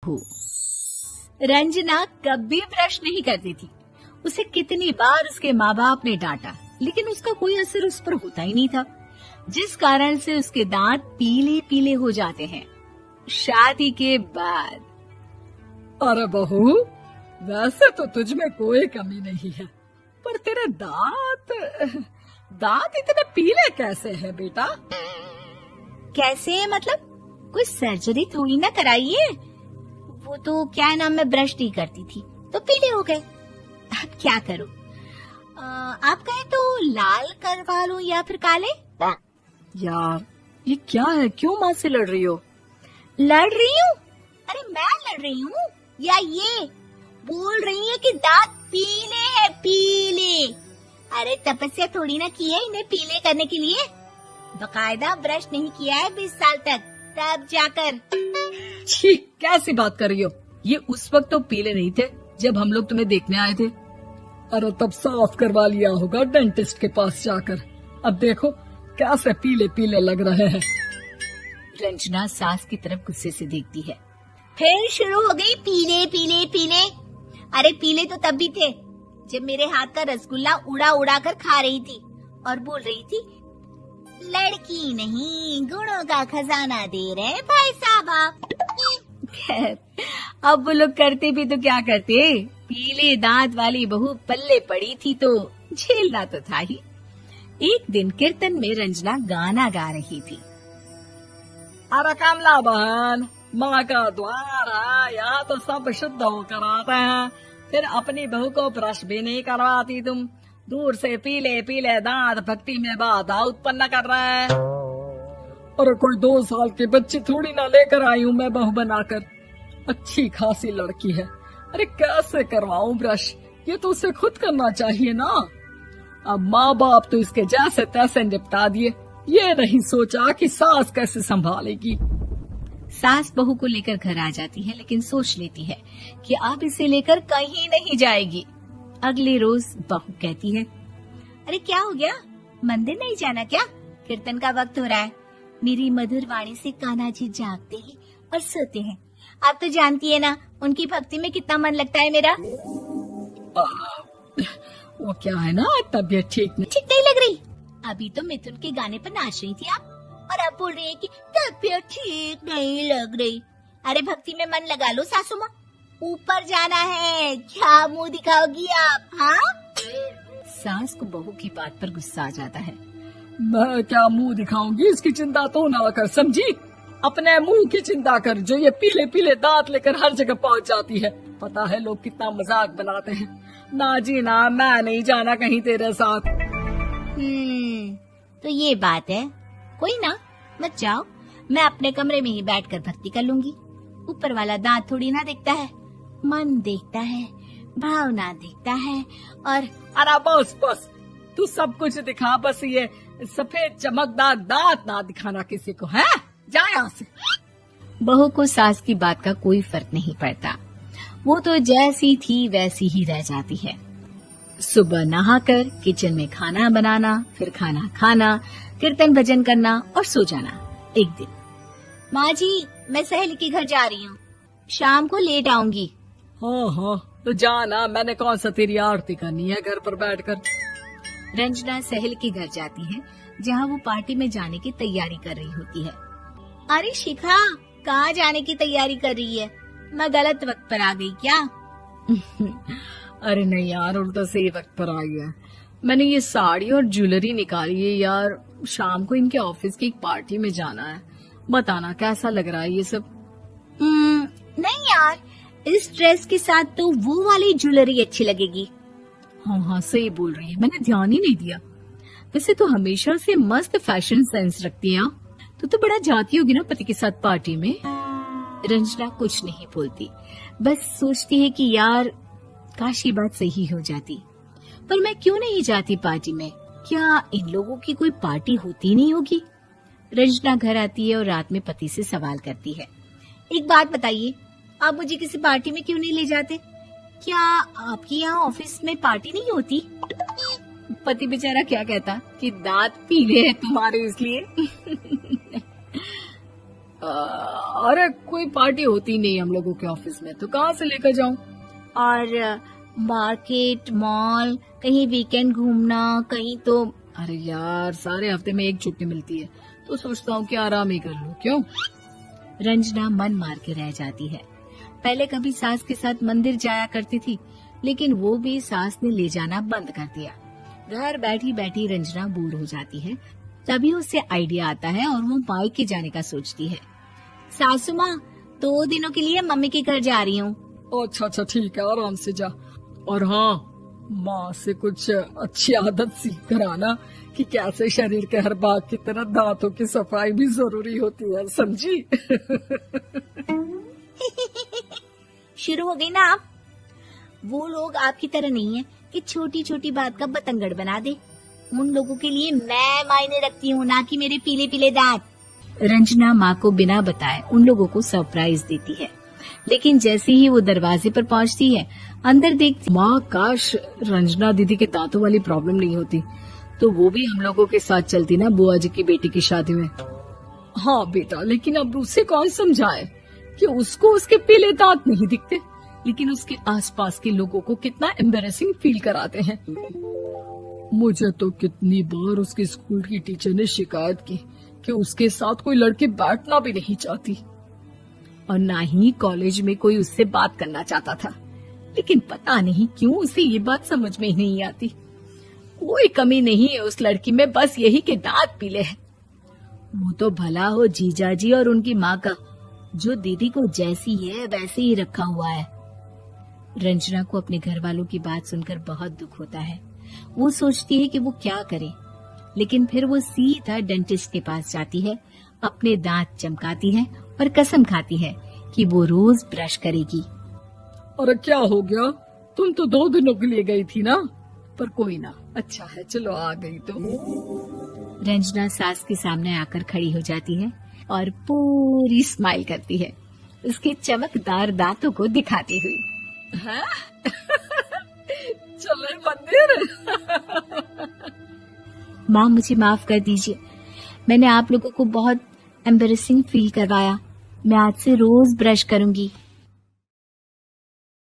बहू। रंजना कभी ब्रश नहीं करती थी। उसे कितनी बार उसके माँ बाप ने डांटा, लेकिन उसका कोई असर उस पर होता ही नहीं था, जिस कारण से उसके दांत पीले पीले हो जाते हैं। शादी के बाद। अरे बहू, वैसे तो तुझ में कोई कमी नहीं है, पर तेरे दांत इतने पीले कैसे हैं बेटा? कैसे है मतलब? कोई सर्जरी थोड़ी ना कराइए। वो तो क्या नाम, मैं ब्रश नहीं करती थी तो पीले हो गए। अब क्या करूं? आप कहें तो लाल करवा लूं या फिर काले? यार ये क्या है, क्यों माँ से लड़ रही हो? लड़ रही हूँ? अरे मैं लड़ रही हूँ या ये बोल रही है कि दांत पीले हैं, पीले। अरे तपस्या थोड़ी ना की है इन्हें पीले करने के लिए। बकायदा ब्रश नहीं किया है 20 साल तक, तब जाकर। छी, कैसी बात कर रही हो? ये उस वक्त तो पीले नहीं थे जब हम लोग तुम्हें देखने आए थे। अरे तब साफ करवा लिया होगा डेंटिस्ट के पास जाकर। अब देखो कैसे पीले पीले लग रहे हैं। रंजना सास की तरफ गुस्से से देखती है। फिर शुरू हो गई पीले पीले पीले। अरे पीले तो तब भी थे जब मेरे हाथ का रसगुल्ला उड़ा उड़ा कर खा रही थी और बोल रही थी, लड़की नहीं गुणों का खजाना दे रहे भाई साहब आप। खैर, अब वो लोग करते भी तो क्या करते, पीले दांत वाली बहू पल्ले पड़ी थी तो झेलना तो था ही। एक दिन कीर्तन में रंजना गाना गा रही थी। अरे कमला बहन, माँ का द्वार है, यहाँ तो सब शुद्ध होकर आते हैं, फिर अपनी बहू को ब्रश भी नहीं करवाती तुम। दूर से पीले पीले दांत भक्ति में बाधा उत्पन्न कर रहे हैं। अरे कोई 2 साल की बच्ची थोड़ी ना लेकर आई हूँ मैं बहू बनाकर। अच्छी खासी लड़की है, अरे कैसे करवाऊं ब्रश? ये तो उसे खुद करना चाहिए ना। अब माँ बाप तो इसके जैसे तैसे निपटा दिए, ये नहीं सोचा कि सास कैसे संभालेगी। सास बहू को लेकर घर आ जाती है, लेकिन सोच लेती है कि अब इसे लेकर कहीं नहीं जाएगी। अगले रोज बहू कहती है, अरे क्या हो गया, मंदिर नहीं जाना क्या? कीर्तन का वक्त हो रहा है। मेरी मधुर वाणी से कान्हा जी जागते हैं और सोते हैं। आप तो जानती है ना उनकी भक्ति में कितना मन लगता है मेरा। वो क्या है ना, तबीयत ठीक नहीं लग रही। अभी तो मिथुन के गाने पर नाच रही थी आप, और आप बोल रही है कि तबीयत ठीक नहीं लग रही। अरे भक्ति में मन लगा लो सासू माँ, ऊपर जाना है, क्या मुंह दिखाओगी आप? हाँ? सास को बहू की बात पर गुस्सा आ जाता है। मैं क्या मुंह दिखाऊंगी, इसकी चिंता तो ना कर, समझी? अपने मुंह की चिंता कर, जो ये पीले पीले दांत लेकर हर जगह पहुंच जाती है। पता है लोग कितना मजाक बनाते हैं। ना जी ना, मैं नहीं जाना कहीं तेरे साथ। तो ये बात है, कोई ना, मत जाओ, मैं अपने कमरे में ही बैठकर भक्ति कर लूंगी। ऊपर वाला दांत थोड़ी ना देखता है, मन देखता है, भावना देखता है। और अरे बस बस, तू सब कुछ दिखा, बस ये सफेद चमकदार दांत ना दिखाना किसी को, है? जा यहाँ से। बहू को सास की बात का कोई फर्क नहीं पड़ता, वो तो जैसी थी वैसी ही रह जाती है। सुबह नहाकर किचन में खाना बनाना, फिर खाना खाना, कीर्तन भजन करना और सो जाना। एक दिन, माँ जी मैं सहेली के घर जा रही हूँ, शाम को लेट आऊंगी। हाँ, तो जाना, मैंने कौन सा तेरी आरती करनी है घर पर बैठकर। रंजना सहेली के घर जाती है, जहाँ वो पार्टी में जाने की तैयारी कर रही होती है। अरे शिखा, कहाँ जाने की तैयारी कर रही है? मैं गलत वक्त पर आ गई क्या? अरे नहीं यार, उल्टा सही वक्त पर आई है। मैंने ये साड़ी और ज्वेलरी निकाली है यार, शाम को इनके ऑफिस की एक पार्टी में जाना है। बताना कैसा लग रहा है ये सब? नहीं यार, इस ड्रेस के साथ तो वो वाली ज्वेलरी अच्छी लगेगी। हाँ सही बोल रही है, मैंने ध्यान ही नहीं दिया। वैसे तो हमेशा से मस्त फैशन सेंस रखती है। तो बड़ा जाती होगी ना पति के साथ पार्टी में। रंजना कुछ नहीं बोलती, बस सोचती है कि यार काश ये बात सही हो जाती, पर मैं क्यों नहीं जाती पार्टी में? क्या इन लोगों की कोई पार्टी होती नहीं होगी? रंजना घर आती है और रात में पति से सवाल करती है, एक बात बताइए, आप मुझे किसी पार्टी में क्यों नहीं ले जाते? क्या आपके यहाँ ऑफिस में पार्टी नहीं होती? पति बेचारा क्या कहता कि दांत पीले हैं तुम्हारे इसलिए। अरे कोई पार्टी होती नहीं हम लोगों के ऑफिस में, तो कहाँ से लेकर जाऊं? और मार्केट, मॉल, कहीं वीकेंड घूमना, कहीं तो। अरे यार, सारे हफ्ते में एक छुट्टी मिलती है, तो सोचता हूँ कि आराम ही कर लूं। क्यों? रंजना मन मार के रह जाती है। पहले कभी सास के साथ मंदिर जाया करती थी, लेकिन वो भी सास ने ले जाना बंद कर दिया। घर बैठी बैठी रंजना बोर हो जाती है। तभी उसे आइडिया आता है और वो मायके जाने का सोचती है। सासू माँ, 2 दिनों के लिए मम्मी के घर जा रही हूँ। अच्छा अच्छा, ठीक है, आराम से जा। और हाँ, माँ से कुछ अच्छी आदत सीख कर आना कि कैसे शरीर के हर भाग की तरह दांतों की सफाई भी जरूरी होती है, समझी? शुरू हो गई ना आप। वो लोग आपकी तरह नहीं है कि छोटी छोटी बात का बतंगड़ बना दे। उन लोगों के लिए मैं मायने रखती हूँ, ना कि मेरे पीले पीले दांत। रंजना माँ को बिना बताए उन लोगों को सरप्राइज देती है, लेकिन जैसे ही वो दरवाजे पर पहुँचती है, अंदर देखती, माँ काश रंजना दीदी के दांतों वाली प्रॉब्लम नहीं होती, तो वो भी हम लोगों के साथ चलती ना बुआ जी की बेटी की शादी में। हाँ बेटा, लेकिन अब उसे कौन समझाए कि उसको उसके पीले दांत नहीं दिखते, लेकिन उसके आसपास के लोगों को कितना एम्बेरेसिंग फील कराते हैं। मुझे तो कितनी बार उसके स्कूल की टीचर ने शिकायत की कि उसके साथ कोई लड़की बैठना भी नहीं चाहती, और ना ही कॉलेज में कोई उससे बात करना चाहता था। लेकिन पता नहीं क्यों उसे ये बात समझ में ही नहीं आती। कोई कमी नहीं है उस लड़की में, बस यही कि दांत पीले हैं। वो तो भला हो जीजा जी और उनकी माँ का, जो दीदी को जैसी है वैसे ही रखा हुआ है। रंजना को अपने घर वालों की बात सुनकर बहुत दुख होता है। वो सोचती है कि वो क्या करे, लेकिन फिर वो सीधा डेंटिस्ट के पास जाती है, अपने दांत चमकाती है और कसम खाती है कि वो रोज ब्रश करेगी। अरे क्या हो गया? तुम तो 2 दिनों के लिए गई थी ना, पर कोई ना, अच्छा है, चलो आ गई तो। रंजना सास के सामने आकर खड़ी हो जाती है और पूरी स्माइल करती है, उसके चमकदार दांतों को दिखाती हुई। हैं? चले मंदिर। माँ, मुझे माफ कर दीजिए, मैंने आप लोगों को बहुत एम्बेरेसिंग फील करवाया। मैं आज से रोज ब्रश करूंगी।